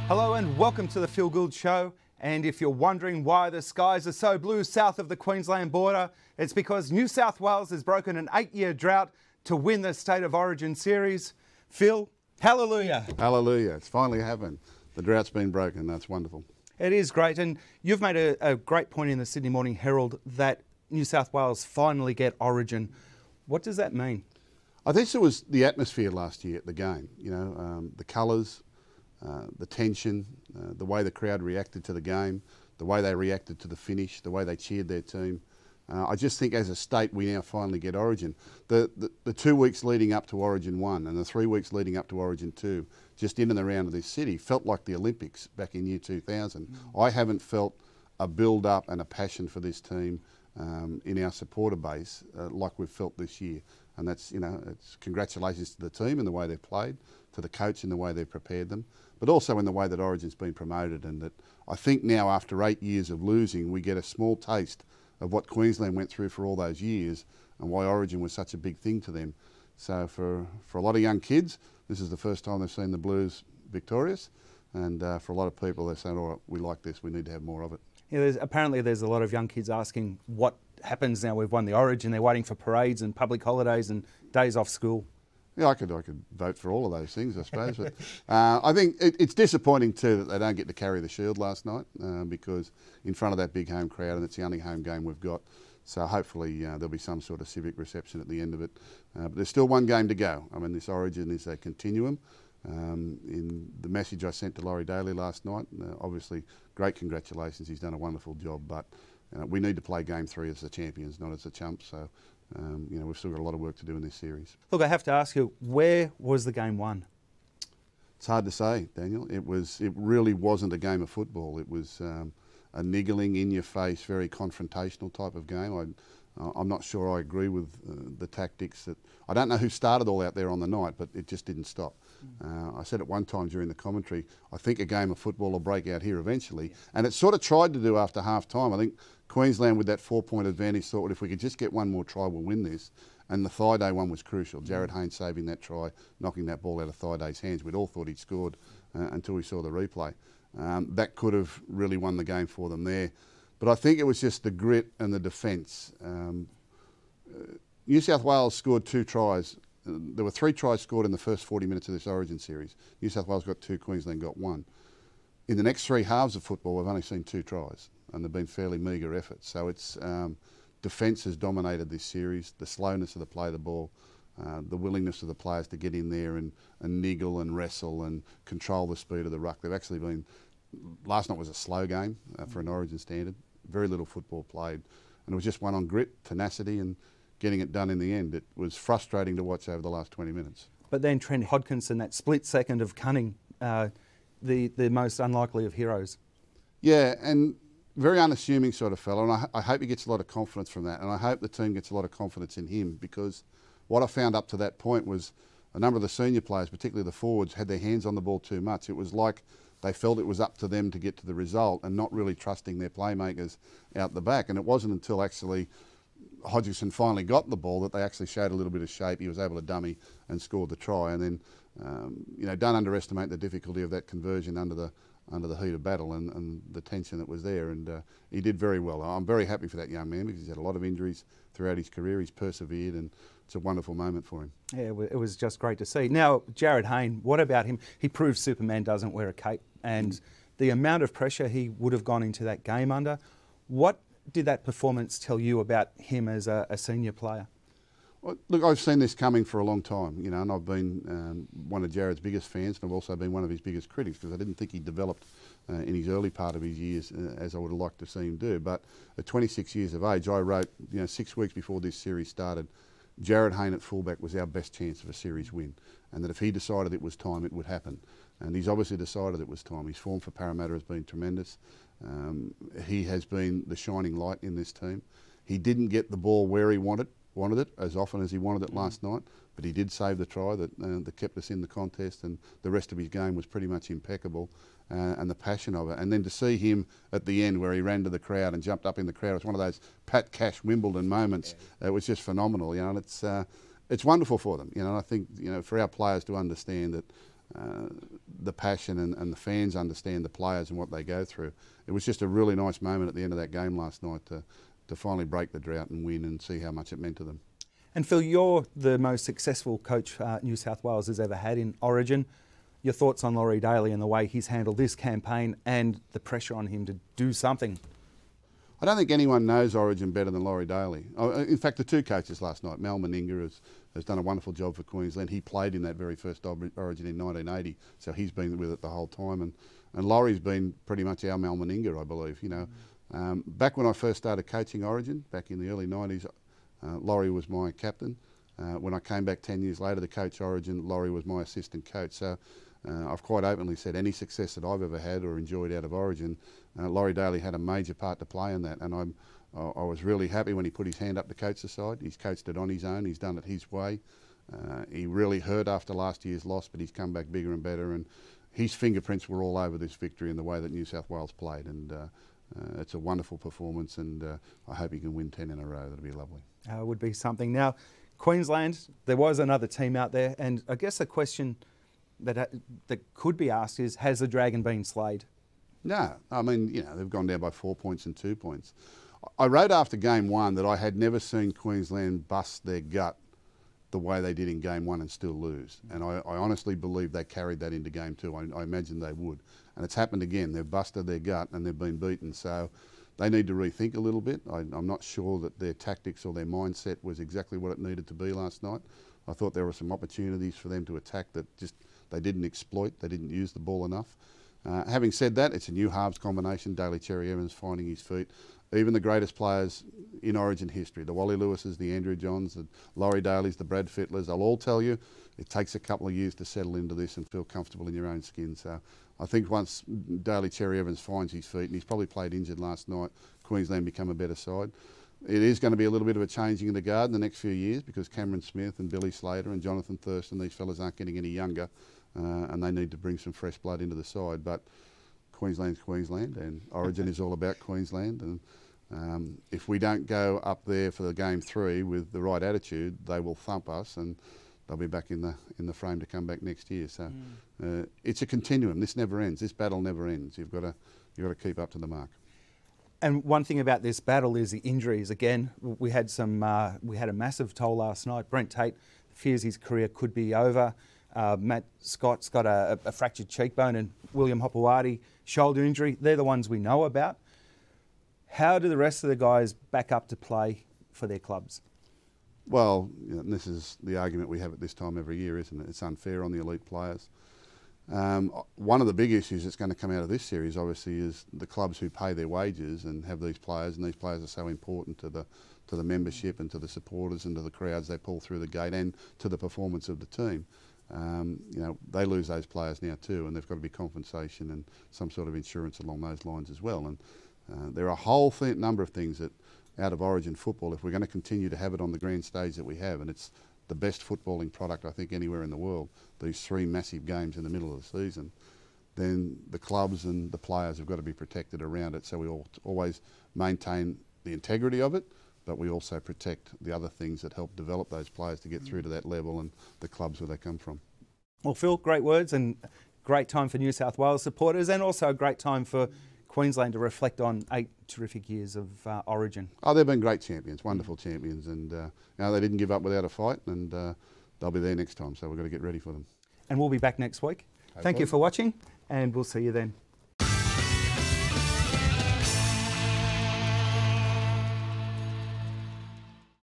Hello and welcome to the Phil Gould Show. And if you're wondering why the skies are so blue south of the Queensland border, it's because New South Wales has broken an 8-year drought to win the State of Origin series. Phil, hallelujah. Hallelujah. It's finally happened. The drought's been broken. That's wonderful. It is great. And you've made a great point in the Sydney Morning Herald that New South Wales finally get Origin. What does that mean? I think it was the atmosphere last year at the game. You know, the colours, the tension, the way the crowd reacted to the game, the way they reacted to the finish, the way they cheered their team. I just think as a state we now finally get Origin. The 2 weeks leading up to Origin 1 and the 3 weeks leading up to Origin 2, just in and around of this city, felt like the Olympics back in year 2000. I haven't felt a build-up and a passion for this team in our supporter base like we've felt this year. And that's, you know, it's congratulations to the team in the way they've played, to the coach in the way they've prepared them, but also in the way that Origin's been promoted. And that I think now, after 8 years of losing, we get a small taste of what Queensland went through for all those years and why Origin was such a big thing to them. So for a lot of young kids, this is the first time they've seen the Blues victorious. And for a lot of people, they're saying, all right, we like this, we need to have more of it. Yeah, apparently there's a lot of young kids asking what happens now we've won the Origin. They're waiting for parades and public holidays and days off school. Yeah, I could vote for all of those things, I suppose. But I think it's disappointing too that they don't get to carry the shield last night because in front of that big home crowd, and it's the only home game we've got. So hopefully there'll be some sort of civic reception at the end of it. But there's still one game to go. I mean, this Origin is a continuum. In the message I sent to Laurie Daly last night, obviously great congratulations, he's done a wonderful job, but we need to play game 3 as the champions, not as the chumps. So you know, we've still got a lot of work to do in this series. Look, I have to ask you, where was the game won? It's hard to say, Daniel. It really wasn't a game of football. It was a niggling, in-your-face, very confrontational type of game. I'm not sure I agree with the tactics that... I don't know who started all out there on the night, but it just didn't stop. I said at one time during the commentary, I think a game of football will break out here eventually. And it sort of tried to do after half-time. I think Queensland, with that 4-point advantage, thought, well, if we could just get one more try, we'll win this. And the Thaiday one was crucial. Jared Haynes saving that try, knocking that ball out of Thaiday's hands. We'd all thought he'd scored until we saw the replay. That could have really won the game for them there. But I think it was just the grit and the defence. New South Wales scored 2 tries. There were 3 tries scored in the first 40 minutes of this Origin series. New South Wales got 2, Queensland got 1. In the next 3 halves of football, we've only seen 2 tries, and they've been fairly meagre efforts. So it's defence has dominated this series, the slowness of the play of the ball, the willingness of the players to get in there and niggle and wrestle and control the speed of the ruck. They've actually been... Last night was a slow game for an Origin standard. Very little football played. And it was just one on grit, tenacity, and getting it done in the end. It was frustrating to watch over the last 20 minutes. But then Trent Hodkinson, that split second of cunning, the most unlikely of heroes. Yeah, and very unassuming sort of fellow, and I hope he gets a lot of confidence from that, and I hope the team gets a lot of confidence in him, because what I found up to that point was a number of the senior players, particularly the forwards, had their hands on the ball too much. It was like they felt it was up to them to get to the result and not really trusting their playmakers out the back. And it wasn't until actually Hodgson finally got the ball that they actually showed a little bit of shape. He was able to dummy and score the try. And then, you know, don't underestimate the difficulty of that conversion under the heat of battle and the tension that was there. And he did very well. I'm very happy for that young man because he's had a lot of injuries throughout his career. He's persevered, and it's a wonderful moment for him. Yeah, it was just great to see. Now, Jared Hayne, what about him? He proved Superman doesn't wear a cape, and the amount of pressure he would have gone into that game under. What did that performance tell you about him as a senior player? Well, look, I've seen this coming for a long time, you know, and I've been one of Jared's biggest fans, and I've also been one of his biggest critics because I didn't think he developed in his early part of his years as I would have liked to see him do. But at 26 years of age, I wrote, you know, 6 weeks before this series started, Jared Hayne at fullback was our best chance of a series win, and that if he decided it was time, it would happen. And he's obviously decided it was time. His form for Parramatta has been tremendous. He has been the shining light in this team. He didn't get the ball where he wanted it as often as he wanted it last night, but he did save the try that kept us in the contest, and the rest of his game was pretty much impeccable, and the passion of it. And then to see him at the end where he ran to the crowd and jumped up in the crowd, it's one of those Pat Cash Wimbledon moments. It was just phenomenal, you know, and it's wonderful for them, you know. And I think, you know, for our players to understand that the passion and the fans understand the players and what they go through. It was just a really nice moment at the end of that game last night to finally break the drought and win and see how much it meant to them. And Phil, you're the most successful coach New South Wales has ever had in Origin. Your thoughts on Laurie Daly and the way he's handled this campaign and the pressure on him to do something? I don't think anyone knows Origin better than Laurie Daly. In fact, the two coaches last night, Mal Meninga has done a wonderful job for Queensland. He played in that very first Origin in 1980, so he's been with it the whole time. And Laurie's been pretty much our Mal Meninga, I believe. You know, back when I first started coaching Origin, back in the early 90s, Laurie was my captain. When I came back 10 years later to coach Origin, Laurie was my assistant coach. So I've quite openly said any success that I've ever had or enjoyed out of Origin, Laurie Daly had a major part to play in that. And I was really happy when he put his hand up to coach the side. He's coached it on his own. He's done it his way. He really hurt after last year's loss, but he's come back bigger and better. And his fingerprints were all over this victory and the way that New South Wales played. And it's a wonderful performance, and I hope he can win 10 in a row. That'll be lovely. It would be something. Now, Queensland, there was another team out there, and I guess a question that could be asked is, has the Dragon been slayed? No. I mean, you know, they've gone down by 4 points and 2 points. I wrote after game one that I had never seen Queensland bust their gut the way they did in game one and still lose. And I honestly believe they carried that into game two. I imagined they would. And it's happened again. They've busted their gut and they've been beaten. So they need to rethink a little bit. I'm not sure that their tactics or their mindset was exactly what it needed to be last night. I thought there were some opportunities for them to attack that just they didn't exploit. They didn't use the ball enough. Having said that, it's a new halves combination. Daly Cherry Evans finding his feet. Even the greatest players in Origin history, the Wally Lewises, the Andrew Johns, the Laurie Dalys, the Brad Fittlers, they'll all tell you it takes a couple of years to settle into this and feel comfortable in your own skin. So I think once Daly Cherry Evans finds his feet, and he's probably played injured last night, Queensland become a better side. It is going to be a little bit of a changing in the guard in the next few years because Cameron Smith and Billy Slater and Jonathan Thurston, these fellas aren't getting any younger, and they need to bring some fresh blood into the side. But Queensland's Queensland, and Origin is all about Queensland. And if we don't go up there for the game three with the right attitude, they will thump us, and they'll be back in the frame to come back next year. So it's a continuum. This never ends. This battle never ends. You've got to keep up to the mark. And one thing about this battle is the injuries. Again, we had a massive toll last night. Brent Tate fears his career could be over. Matt Scott's got a fractured cheekbone, and William Hopewadi shoulder injury. They're the ones we know about. How do the rest of the guys back up to play for their clubs? Well, you know, this is the argument we have at this time every year, isn't it? It's unfair on the elite players. One of the big issues that's going to come out of this series, obviously, is the clubs who pay their wages and have these players, and these players are so important to the membership and to the supporters and to the crowds they pull through the gate and to the performance of the team. You know, they lose those players now too, and there's got to be compensation and some sort of insurance along those lines as well. And there are a whole number of things that out of Origin football, if we're going to continue to have it on the grand stage that we have, and it's the best footballing product I think anywhere in the world, these three massive games in the middle of the season, then the clubs and the players have got to be protected around it, so we always maintain the integrity of it, but we also protect the other things that help develop those players to get through to that level and the clubs where they come from. Well, Phil, great words, and great time for New South Wales supporters, and also a great time for Queensland to reflect on 8 terrific years of Origin. Oh, they've been great champions, wonderful champions, and you know, they didn't give up without a fight, and they'll be there next time, so we've got to get ready for them. And we'll be back next week. Thank you for watching, and we'll see you then.